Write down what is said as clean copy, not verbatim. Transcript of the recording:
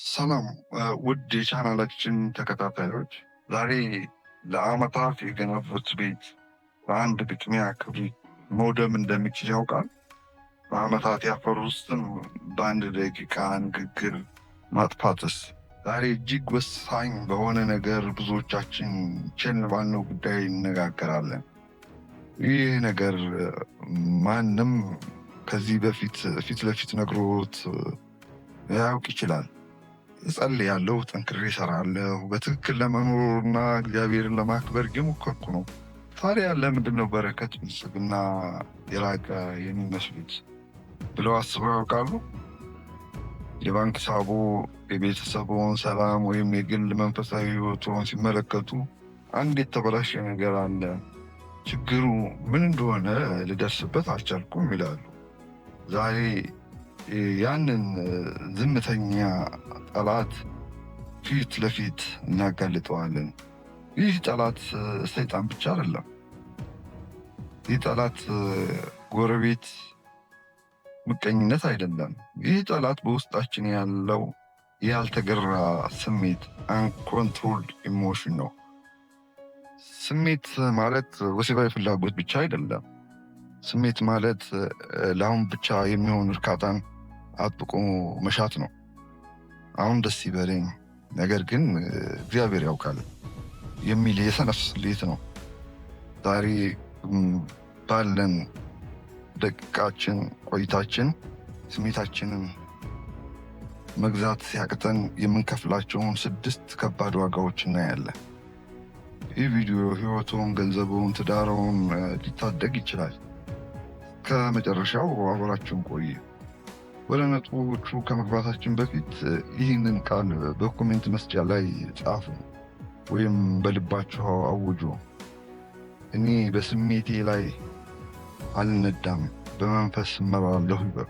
ሰላም ውድ የቻናላችን ተከታታዮች፣ ዛሬ ለዓመታት የገነቡት ቤት በአንድ ግጥሚያ ክብሪት መውደም እንደሚችል ያውቃል? በዓመታት ያፈሩትን በአንድ ደቂቃ ንግግር ማጥፋትስ? ዛሬ እጅግ ወሳኝ በሆነ ነገር ብዙዎቻችን ችል ባልነው ጉዳይ እንነጋገራለን። ይህ ነገር ማንም ከዚህ በፊት ፊት ለፊት ነግሮት ያውቅ ይችላል። እጸልያለሁ፣ ጠንክሬ እሰራለሁ፣ በትክክል ለመኖርና እግዚአብሔርን ለማክበር እየሞከርኩ ነው። ታዲያ ለምንድን ነው በረከት፣ ብልጽግና የላቀ የሚመስሉት ብለው አስበው ያውቃሉ? የባንክ ሂሳቦ፣ የቤተሰቦን ሰላም ወይም የግል መንፈሳዊ ሕይወቶን ሲመለከቱ አንድ የተበላሸ ነገር አለ፣ ችግሩ ምን እንደሆነ ልደርስበት አልቻልኩም ይላሉ። ዛሬ ያንን ዝምተኛ ጠላት ፊት ለፊት እናጋልጠዋለን። ይህ ጠላት ሰይጣን ብቻ አይደለም። ይህ ጠላት ጎረቤት፣ ምቀኝነት አይደለም። ይህ ጠላት በውስጣችን ያለው ያልተገራ ስሜት፣ አንኮንትሮልድ ኢሞሽን ነው። ስሜት ማለት ወሲባዊ ፍላጎት ብቻ አይደለም። ስሜት ማለት ለአሁን ብቻ የሚሆን እርካታን አጥብቆ መሻት ነው። አሁን ደስ ይበለኝ ነገር ግን እግዚአብሔር ያውቃል የሚል የሰነፍ ስሌት ነው። ዛሬ ባለን ደቂቃችን ቆይታችን ስሜታችንን መግዛት ሲያቅተን የምንከፍላቸውን 6 ከባድ ዋጋዎች እናያለን። ይህ ቪዲዮ ሕይወቱን፣ ገንዘቡን፣ ትዳሩን ሊታደግ ይችላል። ከመጨረሻው አብራችሁን ቆይ። ወደ ነጥቦቹ ከመግባታችን በፊት ይህንን ቃል በኮሜንት መስጫ ላይ ጻፉ ወይም በልባችሁ አውጁ። እኔ በስሜቴ ላይ አልነዳም፣ በመንፈስ እመራለሁ ይበሉ።